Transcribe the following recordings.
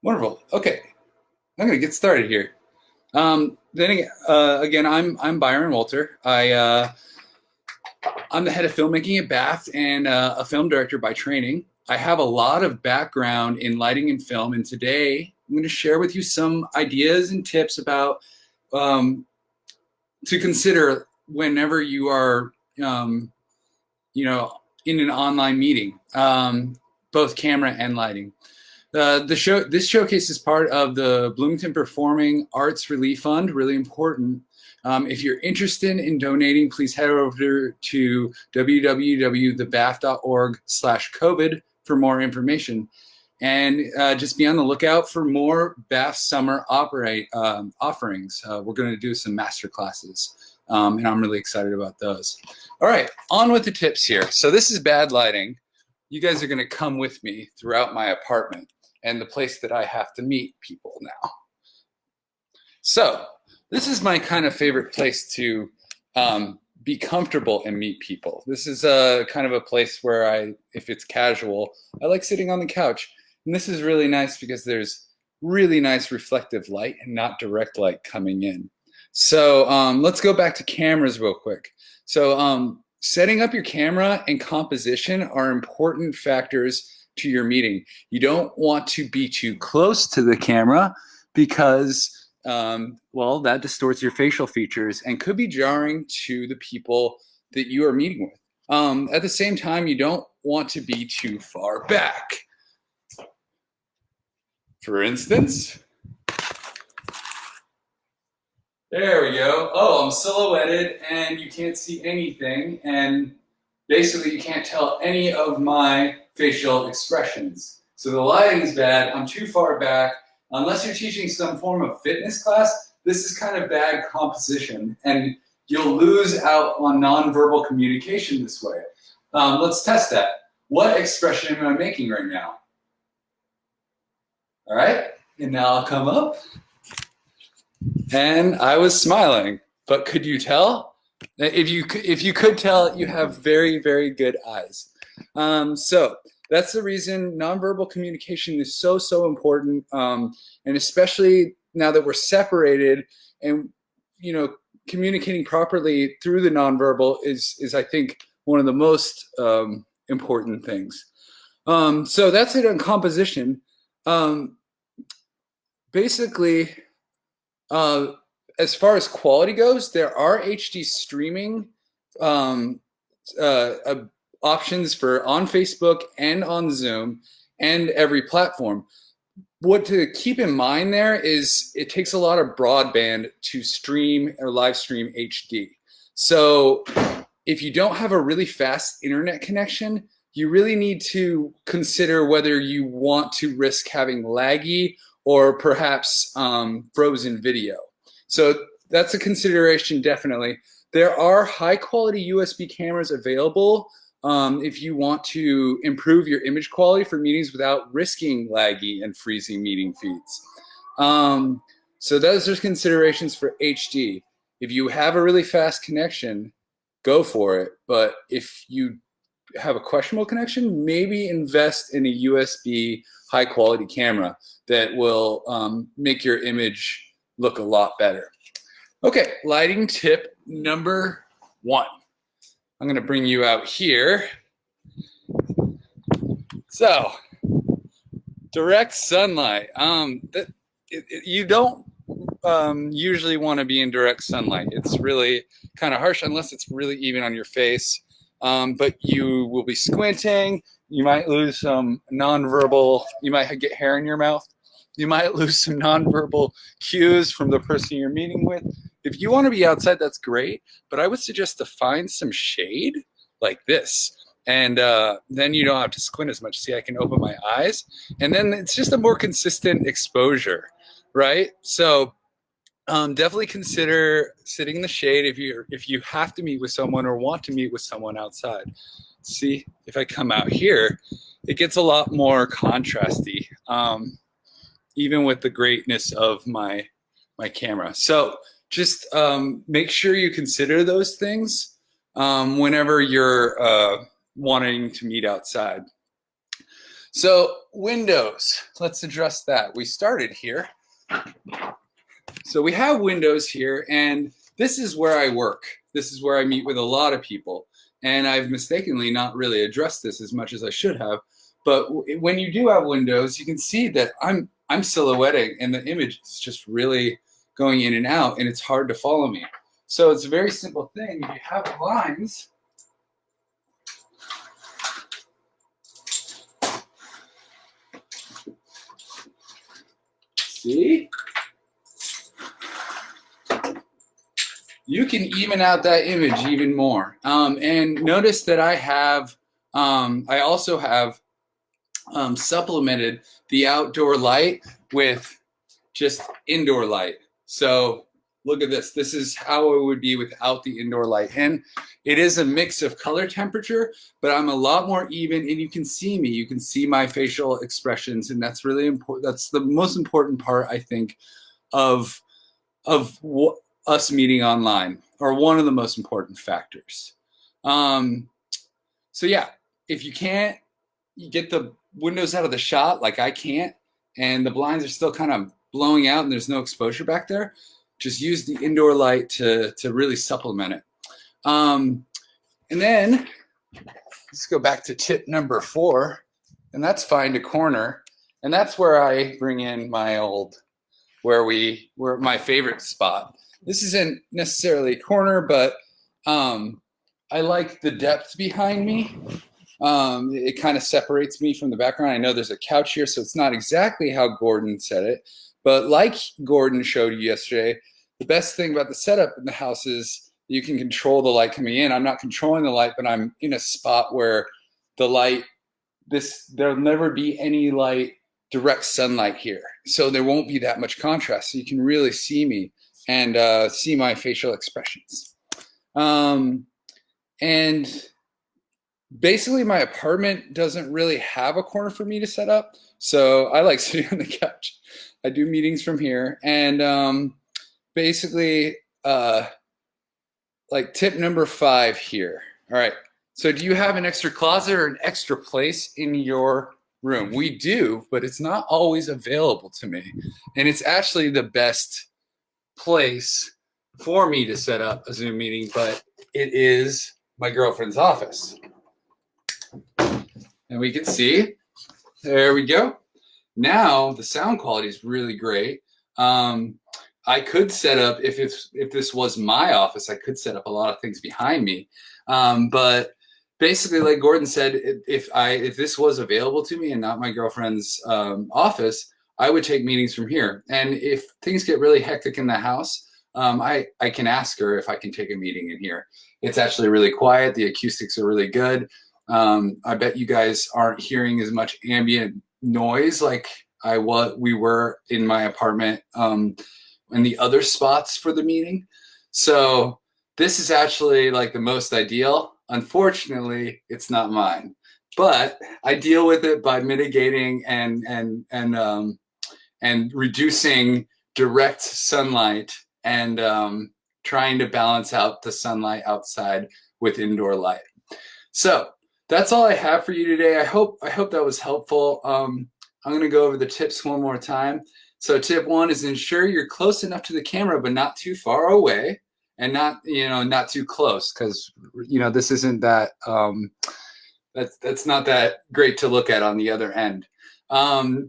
Wonderful. Okay, I'm gonna get started here. Again, I'm Byron Walter. I'm the head of filmmaking at Bath and a film director by training. I have a lot of background in lighting and film, and today I'm going to share with you some ideas and tips about to consider whenever you are, in an online meeting, both camera and lighting. This showcase is part of the Bloomington Performing Arts Relief Fund, really important. If you're interested in donating, please head over to www.thebath.org/COVID for more information. And just be on the lookout for more Bath summer offerings. We're going to do some master classes, and I'm really excited about those. All right, on with the tips here. So this is bad lighting. You guys are going to come with me throughout my apartment and the place that I have to meet people now. So this is my kind of favorite place to be comfortable and meet people. This is kind of a place where if it's casual, I like sitting on the couch. And this is really nice because there's really nice reflective light and not direct light coming in. So let's go back to cameras real quick. So setting up your camera and composition are important factors to your meeting. You don't want to be too close to the camera because, well, that distorts your facial features and could be jarring to the people that you are meeting with. At the same time, you don't want to be too far back. For instance, there we go. Oh, I'm silhouetted and you can't see anything. And basically you can't tell any of my facial expressions. So the lighting's bad. I'm too far back. Unless you're teaching some form of fitness class, this is kind of bad composition. And you'll lose out on nonverbal communication this way. Let's test that. What expression am I making right now? All right, and now I'll come up. And I was smiling, but could you tell? If you could tell, you have very, very good eyes. So that's the reason nonverbal communication is so important, and especially now that we're separated, and communicating properly through the nonverbal is I think one of the most important things. So that's it on composition. Basically, as far as quality goes, there are HD streaming options for on Facebook and on Zoom and every platform. What to keep in mind there is it takes a lot of broadband to stream or live stream HD. So if you don't have a really fast internet connection, you really need to consider whether you want to risk having laggy or perhaps frozen video. So that's a consideration, definitely. There are high quality USB cameras available if you want to improve your image quality for meetings without risking laggy and freezing meeting feeds. So those are considerations for HD. If you have a really fast connection, go for it. But if you have a questionable connection, maybe invest in a USB high quality camera that will make your image look a lot better. Okay, lighting tip number 1. I'm going to bring you out here. So, direct sunlight. You don't usually want to be in direct sunlight. It's really kind of harsh unless it's really even on your face. But you will be squinting. You might lose some nonverbal. You might get hair in your mouth. You might lose some nonverbal cues from the person you're meeting with. If you want to be outside, that's great. But I would suggest to find some shade like this. And then you don't have to squint as much. See, I can open my eyes. And then it's just a more consistent exposure, right? So definitely consider sitting in the shade if you have to meet with someone or want to meet with someone outside. See, if I come out here, it gets a lot more contrasty, even with the greatness of my camera. So just make sure you consider those things whenever you're wanting to meet outside. So windows, let's address that. We started here. So we have windows here, and this is where I work. This is where I meet with a lot of people. And I've mistakenly not really addressed this as much as I should have. But when you do have windows, you can see that I'm silhouetting, and the image is just really going in and out, and it's hard to follow me. So it's a very simple thing. If you have blinds, see? You can even out that image even more. And notice that I also have supplemented the outdoor light with just indoor light. So look at this. This is how it would be without the indoor light. And it is a mix of color temperature, but I'm a lot more even, and you can see me. You can see my facial expressions, and that's really important. That's the most important part, I think, of us meeting online, or one of the most important factors. So yeah, if you can't get the windows out of the shot, like I can't, and the blinds are still kind of blowing out and there's no exposure back there, just use the indoor light to really supplement it. And then let's go back to tip number 4, and that's find a corner. And that's where I bring in my where my favorite spot. This isn't necessarily a corner, but I like the depth behind me. It kind of separates me from the background. I know there's a couch here, so it's not exactly how Gordon said it. But like Gordon showed you yesterday, the best thing about the setup in the house is you can control the light coming in. I'm not controlling the light, but I'm in a spot where the light, there'll never be any light, direct sunlight here. So there won't be that much contrast. So you can really see me and see my facial expressions. And basically my apartment doesn't really have a corner for me to set up. So I like sitting on the couch. I do meetings from here. And basically, like tip number 5 here. All right. So do you have an extra closet or an extra place in your room? We do, but it's not always available to me. And it's actually the best place for me to set up a Zoom meeting, but it is my girlfriend's office. And we can see, there we go. Now the sound quality is really great. I could set up, if this was my office, I could set up a lot of things behind me. But basically, like Gordon said, if this was available to me and not my girlfriend's office, I would take meetings from here. And if things get really hectic in the house, I can ask her if I can take a meeting in here. It's actually really quiet. The acoustics are really good. I bet you guys aren't hearing as much ambient noise like we were in my apartment and the other spots for the meeting. So this is actually like the most ideal. Unfortunately, it's not mine, but I deal with it by mitigating and reducing direct sunlight and trying to balance out the sunlight outside with indoor light. So that's all I have for you today. I hope that was helpful. I'm going to go over the tips one more time. So tip 1 is ensure you're close enough to the camera, but not too far away, and not too close, because this isn't that that's not that great to look at on the other end.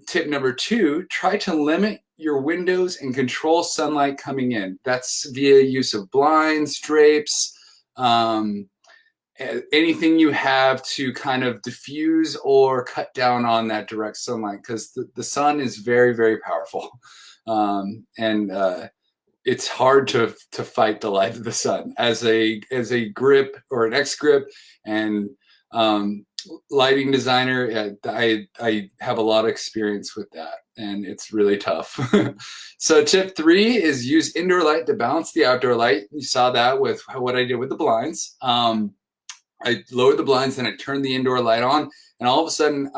Tip number 2, try to limit your windows and control sunlight coming in. That's via use of blinds, drapes, anything you have to kind of diffuse or cut down on that direct sunlight, because the sun is very, very powerful. It's hard to fight the light of the sun. As a grip or an X grip and lighting designer, I have a lot of experience with that, and it's really tough. So tip 3 is use indoor light to balance the outdoor light. You saw that with what I did with the blinds. I lowered the blinds, then I turned the indoor light on, and all of a sudden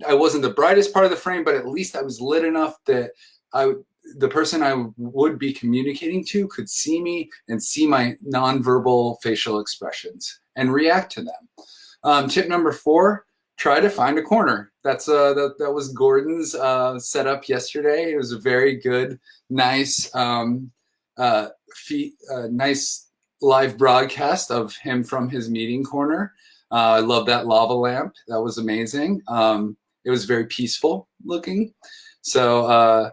I wasn't the brightest part of the frame, but at least I was lit enough that the person I would be communicating to could see me and see my nonverbal facial expressions and react to them. Tip number 4, try to find a corner. That was Gordon's setup yesterday. It was a very good, nice, nice live broadcast of him from his meeting corner. I love that lava lamp. That was amazing. It was very peaceful looking. So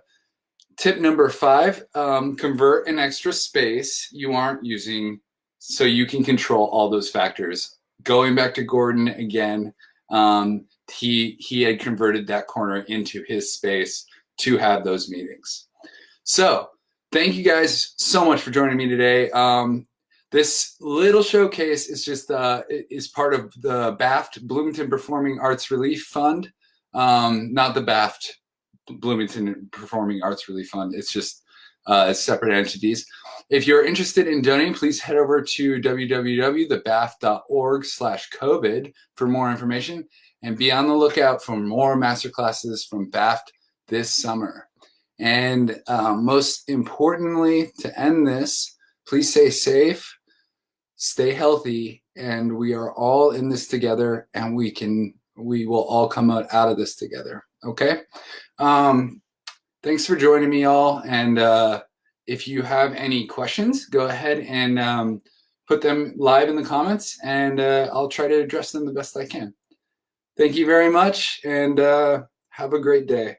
tip number 5, convert an extra space you aren't using so you can control all those factors. Going back to Gordon again, he had converted that corner into his space to have those meetings. So thank you guys so much for joining me today. This little showcase is just is part of the BAFT Bloomington Performing Arts Relief Fund, not the BAFT Bloomington Performing Arts Relief Fund. It's just separate entities. If you're interested in donating, please head over to www.thebaf.org/COVID for more information, and be on the lookout for more masterclasses from BAFT this summer. And most importantly, to end this, please stay safe, stay healthy, and we are all in this together, and we will all come out of this together. Okay? Thanks for joining me all, and if you have any questions, go ahead and put them live in the comments, and I'll try to address them the best I can. Thank you very much, and have a great day.